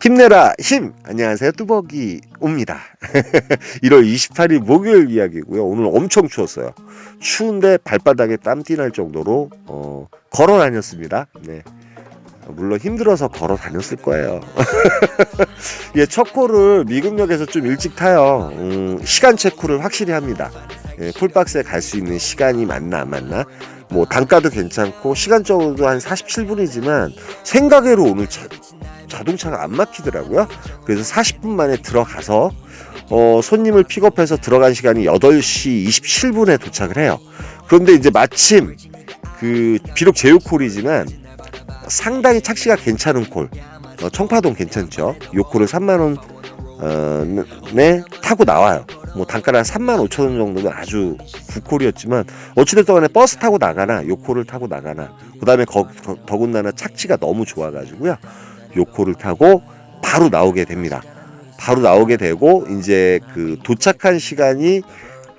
힘내라 힘! 안녕하세요, 뚜벅이 옵니다. 1월 28일 목요일 이야기고요. 오늘 엄청 추웠어요. 추운데 발바닥에 땀띠 날 정도로 걸어 다녔습니다. 네. 물론 힘들어서 걸어 다녔을 거예요. 예, 첫 콜을 미금역에서 좀 일찍 타요. 시간 체크를 확실히 합니다. 예, 콜박스에 갈 수 있는 시간이 맞나 안 맞나. 뭐 단가도 괜찮고 시간적으로도 한 47분이지만 생각외로 오늘 자동차가 안 막히더라고요. 그래서 40분 만에 들어가서 손님을 픽업해서 들어간 시간이 8시 27분에 도착을 해요. 그런데 이제 마침 비록 제휴콜이지만 상당히 착시가 괜찮은 콜, 청파동 괜찮죠? 요 콜을 3만원 네 타고 나와요. 뭐 단가를 한 35,000원 정도면 아주 굿콜이었지만 어찌됐든 간에 버스 타고 나가나 요 콜을 타고 나가나, 그 다음에 더군다나 착지가 너무 좋아가지고요, 요 콜을 타고 바로 나오게 됩니다. 바로 나오게 되고 이제 도착한 시간이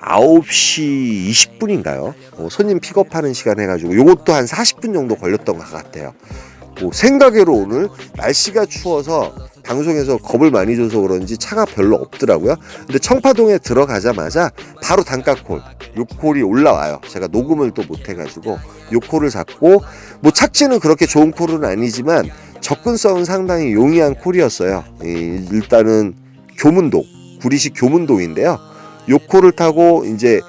9시 20분인가요? 손님 픽업하는 시간 해가지고 요것도 한 40분 정도 걸렸던 것 같아요. 생각외로 오늘 날씨가 추워서 방송에서 겁을 많이 줘서 그런지 차가 별로 없더라고요. 근데 청파동에 들어가자마자 바로 단가콜, 요 콜이 올라와요. 제가 녹음을 또 못해가지고 요 콜을 잡고, 뭐 착지는 그렇게 좋은 콜은 아니지만 접근성은 상당히 용이한 콜이었어요. 일단은 교문동, 구리시 교문동인데요. 요 콜을 타고 이제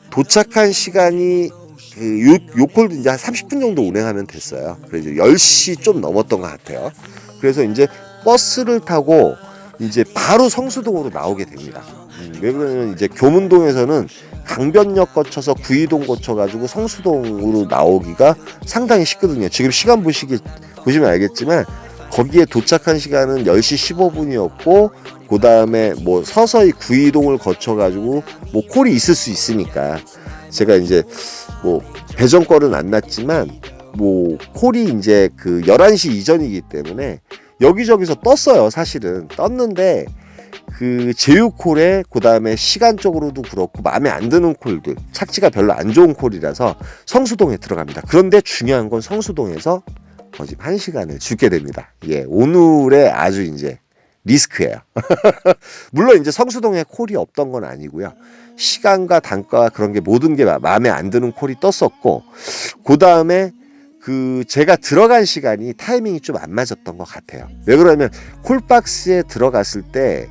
도착한 시간이 요 콜도 이제 한 30분 정도 운행하면 됐어요. 그래서 10시 좀 넘었던 것 같아요. 그래서 이제 버스를 타고 이제 바로 성수동으로 나오게 됩니다. 왜 그러냐면 이제 교문동에서는 강변역 거쳐서 구이동 거쳐가지고 성수동으로 나오기가 상당히 쉽거든요. 지금 시간 보시면 알겠지만 거기에 도착한 시간은 10시 15분이었고, 그 다음에 뭐 서서히 구이동을 거쳐가지고 뭐 콜이 있을 수 있으니까 제가 이제 뭐 배정권은 안 났지만 뭐 콜이 이제 11시 이전이기 때문에 여기저기서 떴어요. 사실은 떴는데 제휴콜에 그 다음에 시간적으로도 그렇고 마음에 안 드는 콜들, 착지가 별로 안 좋은 콜이라서 성수동에 들어갑니다. 그런데 중요한 건 성수동에서 거의 1시간을 죽게 됩니다. 예, 오늘의 아주 이제 리스크예요. 물론 이제 성수동에 콜이 없던 건 아니고요. 시간과 단가 그런 게 모든 게 마음에 안 드는 콜이 떴었고, 그 다음에 제가 들어간 시간이 타이밍이 좀 안 맞았던 것 같아요. 왜 그러냐면 콜박스에 들어갔을 때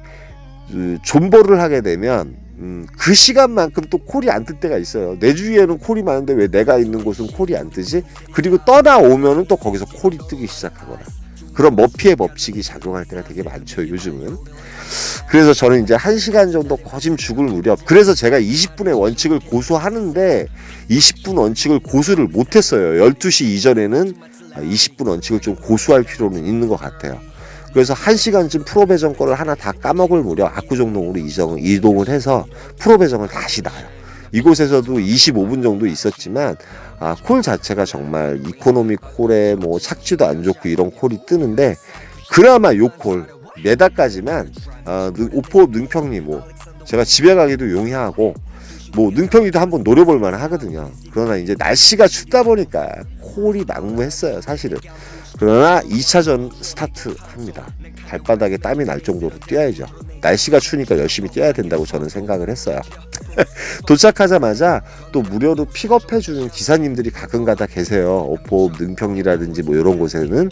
존버를 하게 되면 그 시간만큼 또 콜이 안 뜰 때가 있어요. 내 주위에는 콜이 많은데 왜 내가 있는 곳은 콜이 안 뜨지? 그리고 떠나오면은 또 거기서 콜이 뜨기 시작하거나, 그런 머피의 법칙이 작용할 때가 되게 많죠, 요즘은. 그래서 저는 이제 1시간 정도 거짐 죽을 무렵, 그래서 제가 20분의 원칙을 고수하는데 20분 원칙을 고수를 못했어요. 12시 이전에는 20분 원칙을 좀 고수할 필요는 있는 것 같아요. 그래서 1시간쯤 프로 배정권을 하나 다 까먹을 무렵 압구정동으로 이동을 해서 프로 배정을 다시 놔요. 이곳에서도 25분 정도 있었지만 콜 자체가 정말 이코노미 콜에 뭐 착지도 안 좋고 이런 콜이 뜨는데, 그나마 요 콜 메다까지만 오포 능평리 뭐 제가 집에 가기도 용이하고 뭐 능평리도 한번 노려볼 만 하거든요. 그러나 이제 날씨가 춥다 보니까 콜이 난무했어요, 사실은. 그러나 2차전 스타트 합니다. 발바닥에 땀이 날 정도로 뛰어야죠. 날씨가 추우니까 열심히 뛰어야 된다고 저는 생각을 했어요. 도착하자마자 또 무료로 픽업해주는 기사님들이 가끔가다 계세요. 오포 능평리라든지 뭐 이런 곳에는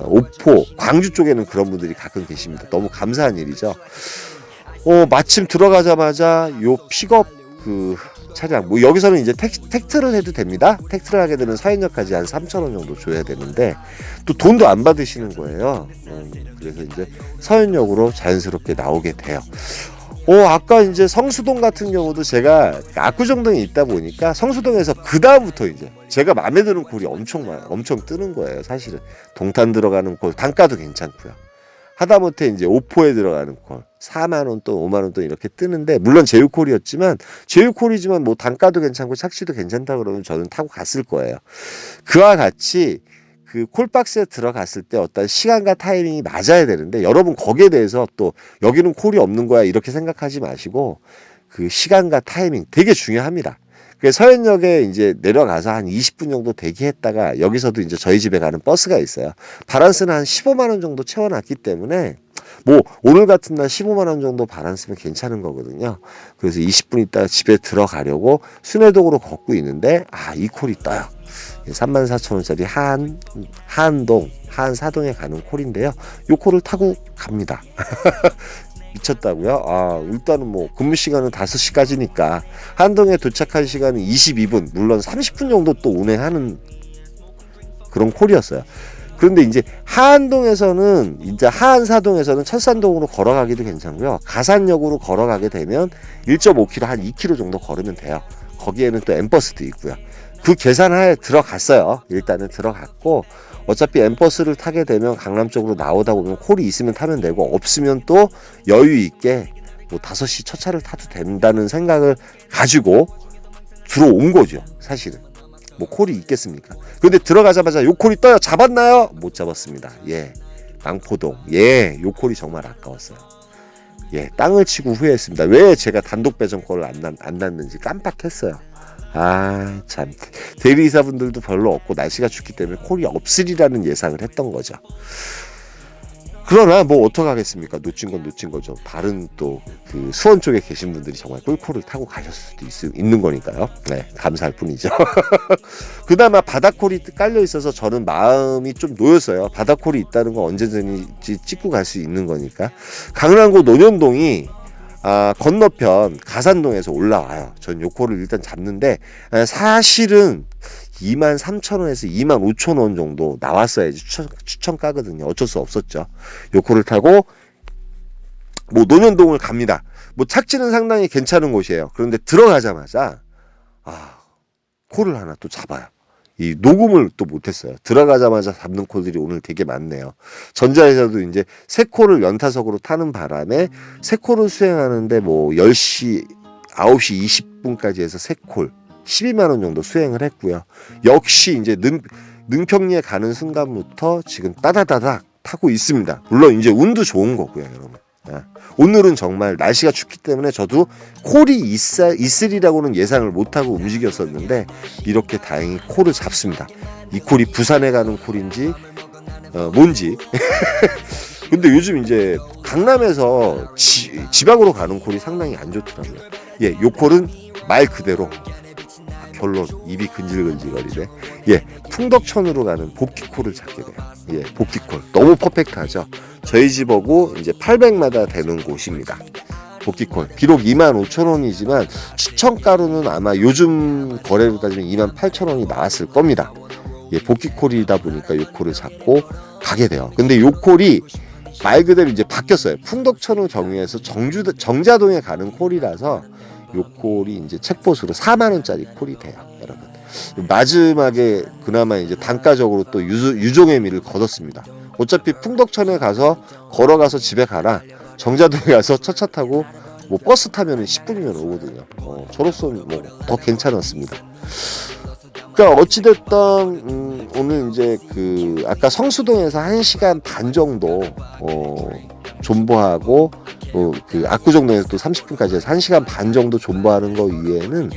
오포 광주 쪽에는 그런 분들이 가끔 계십니다. 너무 감사한 일이죠. 마침 들어가자마자 요 픽업 차량, 뭐 여기서는 이제 택트를 해도 됩니다. 택트를 하게 되면 사연료까지 한 3,000원 정도 줘야 되는데 또 돈도 안 받으시는 거예요. 그래서 이제 서현역으로 자연스럽게 나오게 돼요. 아까 이제 성수동 같은 경우도 제가 압구정동에 있다 보니까 성수동에서 그 다음부터 이제 제가 마음에 드는 콜이 엄청 뜨는 거예요. 사실은 동탄 들어가는 콜 단가도 괜찮고요. 하다못해 이제 오포에 들어가는 콜 4만원 또 5만원 또 이렇게 뜨는데, 물론 제휴콜이지만 뭐 단가도 괜찮고 착시도 괜찮다 그러면 저는 타고 갔을 거예요. 그와 같이 콜박스에 들어갔을 때 어떤 시간과 타이밍이 맞아야 되는데, 여러분 거기에 대해서 또 여기는 콜이 없는 거야 이렇게 생각하지 마시고 시간과 타이밍 되게 중요합니다. 그 서현역에 이제 내려가서 한 20분 정도 대기했다가 여기서도 이제 저희 집에 가는 버스가 있어요. 바란스는 한 15만 원 정도 채워놨기 때문에 뭐 오늘 같은 날 15만 원 정도 바란스면 괜찮은 거거든요. 그래서 20분 있다가 집에 들어가려고 순회동으로 걷고 있는데 이 콜이 떠요. 34,000원짜리 하안동, 하안사동에 가는 콜인데요. 요 콜을 타고 갑니다. 미쳤다고요? 일단은 뭐 근무 시간은 5시까지니까 한동에 도착한 시간은 22분, 물론 30분 정도 또 운행하는 그런 콜이었어요. 그런데 이제 하안동에서는 이제 하안사동에서는 철산동으로 걸어가기도 괜찮고요. 가산역으로 걸어가게 되면 1.5km 한 2km 정도 걸으면 돼요. 거기에는 또 엠버스도 있고요. 그 계산하에 들어갔어요. 일단은 들어갔고 어차피 엠버스를 타게 되면 강남 쪽으로 나오다 보면 콜이 있으면 타면 되고 없으면 또 여유 있게 뭐 5시 첫 차를 타도 된다는 생각을 가지고 들어온 거죠. 사실은. 뭐 콜이 있겠습니까? 근데 들어가자마자 요 콜이 떠요. 잡았나요? 못 잡았습니다. 예. 망포동. 예. 요 콜이 정말 아까웠어요. 예. 땅을 치고 후회했습니다. 왜 제가 단독 배정권을 안 났는지 깜빡했어요. 참. 대리이사분들도 별로 없고 날씨가 춥기 때문에 콜이 없으리라는 예상을 했던 거죠. 그러나 뭐 어떡하겠습니까? 놓친 건 놓친 거죠. 다른 또 그 수원 쪽에 계신 분들이 정말 꿀콜을 타고 가셨을 수도 있는 거니까요. 네, 감사할 뿐이죠. 그나마 바다콜이 깔려 있어서 저는 마음이 좀 놓였어요. 바다콜이 있다는 건 언제든지 찍고 갈 수 있는 거니까. 강남구 논현동이 건너편 가산동에서 올라와요. 전 요콜을 일단 잡는데 사실은 23,000원에서 25,000원 정도 나왔어야지 추천가거든요. 어쩔 수 없었죠. 요콜을 타고 뭐 논현동을 갑니다. 뭐 착지는 상당히 괜찮은 곳이에요. 그런데 들어가자마자 콜을 하나 또 잡아요. 이 녹음을 또 못했어요. 들어가자마자 잡는 콜들이 오늘 되게 많네요. 전자에서도 이제 세 콜을 연타석으로 타는 바람에 세 콜을 수행하는데 뭐 10시, 9시 20분까지 해서 세 콜 12만 원 정도 수행을 했고요. 역시 이제 능평리에 가는 순간부터 지금 따다다닥 타고 있습니다. 물론 이제 운도 좋은 거고요, 여러분. 오늘은 정말 날씨가 춥기 때문에 저도 콜이 있으리라고는 예상을 못하고 움직였었는데 이렇게 다행히 콜을 잡습니다. 이 콜이 부산에 가는 콜인지 뭔지 근데 요즘 이제 강남에서 지방으로 가는 콜이 상당히 안 좋더라고요. 예, 요 콜은 말 그대로 결론 입이 근질근질거리네. 예, 풍덕천으로 가는 복귀콜을 잡게 돼요. 예, 복귀콜 너무 퍼펙트하죠. 저희 집하고 이제 800마다 되는 곳입니다. 복귀콜 비록 25,000원이지만 추천가로는 아마 요즘 거래로 따지면 28,000원이 나왔을 겁니다. 예, 복귀콜이다 보니까 요 콜을 잡고 가게 돼요. 근데 요 콜이 말 그대로 이제 바뀌었어요. 풍덕천을 경유해서 정자동에 가는 콜이라서 요 콜이 이제 책보수로 4만 원짜리 콜이 돼요, 여러분. 마지막에 그나마 이제 단가적으로 또 유종의 미를 거뒀습니다. 어차피 풍덕천에 가서 걸어가서 집에 가라. 정자동에 가서 첫 차 타고 뭐 버스 타면은 10분이면 오거든요. 저로서는 뭐 더 괜찮았습니다. 그러니까 어찌됐든 오늘 이제 그 아까 성수동에서 1시간 반 정도 존버하고 그 압구정동에서 또 30분까지 해서 1시간 반 정도 존버하는 거 이외에는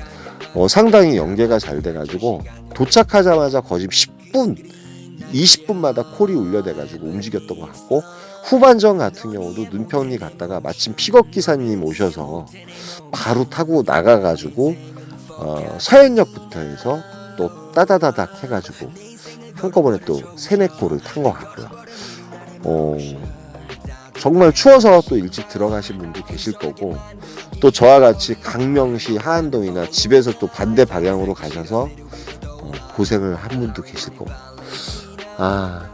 상당히 연계가 잘 돼가지고 도착하자마자 거의 10분 20분마다 콜이 울려대가지고 움직였던 것 같고 후반전 같은 경우도 눈평리 갔다가 마침 픽업 기사님 오셔서 바로 타고 나가가지고 서현역부터 해서 또 따다다닥 해가지고 한꺼번에 또 3-4콜을 탄 것 같고요. 정말 추워서 또 일찍 들어가신 분도 계실 거고 또 저와 같이 강명시 하안동이나 집에서 또 반대 방향으로 가셔서 고생을 한 분도 계실 거고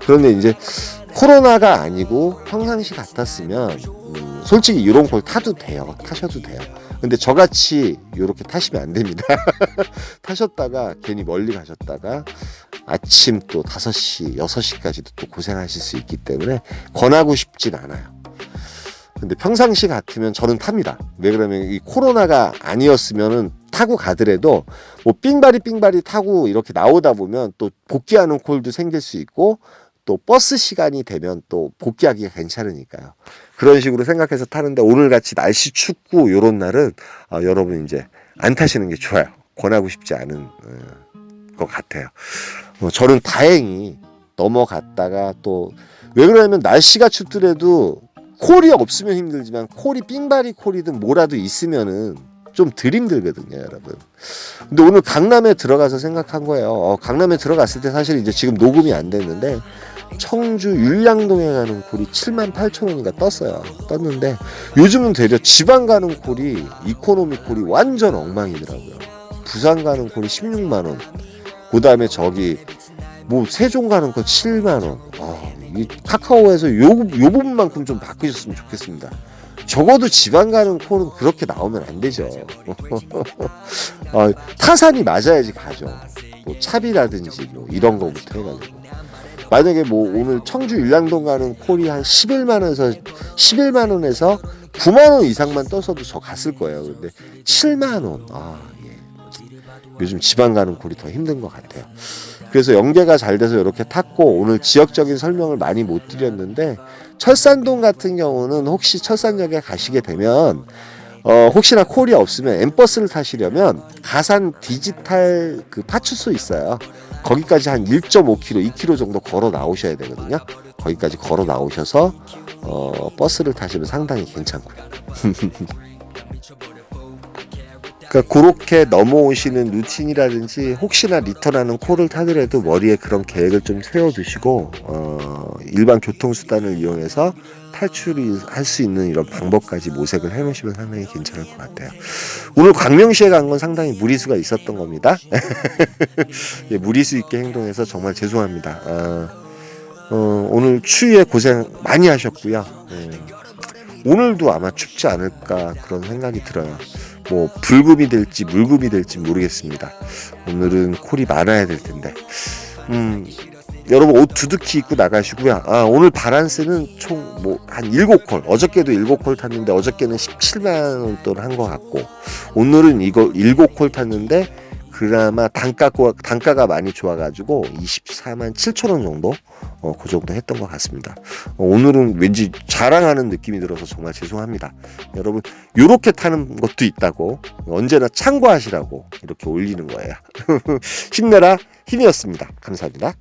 그런데 이제 코로나가 아니고 평상시 같았으면 솔직히 이런 걸 타셔도 돼요. 근데 저같이 이렇게 타시면 안 됩니다. 타셨다가 괜히 멀리 가셨다가 아침 또 5시, 6시까지도 또 고생하실 수 있기 때문에 권하고 싶진 않아요. 근데 평상시 같으면 저는 탑니다. 왜 그러면 이 코로나가 아니었으면은 타고 가더라도 뭐 삥바리 타고 이렇게 나오다 보면 또 복귀하는 콜도 생길 수 있고 또 버스 시간이 되면 또 복귀하기가 괜찮으니까요. 그런 식으로 생각해서 타는데 오늘 같이 날씨 춥고 요런 날은 여러분 이제 안 타시는 게 좋아요. 권하고 싶지 않은 것 같아요. 저는 다행히 넘어갔다가 또 왜 그러냐면 날씨가 춥더라도 콜이 없으면 힘들지만 콜이 삥바리 콜이든 뭐라도 있으면은 좀 덜 힘들거든요, 여러분. 근데 오늘 강남에 들어가서 생각한 거예요. 강남에 들어갔을 때 사실 이제 지금 녹음이 안 됐는데 청주 율량동에 가는 콜이 78,000원인가 떴는데 요즘은 되려 지방 가는 콜이 이코노미 콜이 완전 엉망이더라고요. 부산 가는 콜이 16만 원. 그다음에 저기 뭐 세종 가는 거 7만 원. 이 카카오에서 요 부분만큼 좀 바꾸셨으면 좋겠습니다. 적어도 지방 가는 콜은 그렇게 나오면 안 되죠. 타산이 맞아야지 가죠. 뭐 차비라든지 뭐 이런 거부터 해가지고. 만약에 뭐 오늘 청주 율량동 가는 콜이 한 11만 원에서 9만 원 이상만 떠서도 저 갔을 거예요. 근데 7만 원. 예. 요즘 지방 가는 콜이 더 힘든 것 같아요. 그래서 연계가 잘 돼서 이렇게 탔고 오늘 지역적인 설명을 많이 못 드렸는데 철산동 같은 경우는 혹시 철산역에 가시게 되면 혹시나 콜이 없으면 엠버스를 타시려면 가산 디지털 그 파출소 있어요. 거기까지 한 1.5km, 2km 정도 걸어 나오셔야 되거든요. 거기까지 걸어 나오셔서 버스를 타시면 상당히 괜찮고요. 그러니까 그렇게 넘어오시는 루틴이라든지 혹시나 리턴하는 콜을 타더라도 머리에 그런 계획을 좀 세워두시고 일반 교통수단을 이용해서 탈출할 수 있는 이런 방법까지 모색을 해놓으시면 상당히 괜찮을 것 같아요. 오늘 광명시에 간 건 상당히 무리수가 있었던 겁니다. 예, 무리수 있게 행동해서 정말 죄송합니다. 오늘 추위에 고생 많이 하셨고요. 오늘도 아마 춥지 않을까 그런 생각이 들어요. 뭐 불금이 될지 물금이 될지 모르겠습니다. 오늘은 콜이 많아야 될 텐데. 여러분 옷 두둑히 입고 나가시고요. 오늘 바란스는 총 뭐 한 7콜. 어저께도 7콜 탔는데 어저께는 17만 원 돈 한 것 같고 오늘은 이거 7콜 탔는데 그나마 단가가 많이 좋아가지고 24만 7천 원 정도 그 정도 했던 것 같습니다. 오늘은 왠지 자랑하는 느낌이 들어서 정말 죄송합니다. 여러분 요렇게 타는 것도 있다고 언제나 참고하시라고 이렇게 올리는 거예요. 힘내라 힘이었습니다. 감사합니다.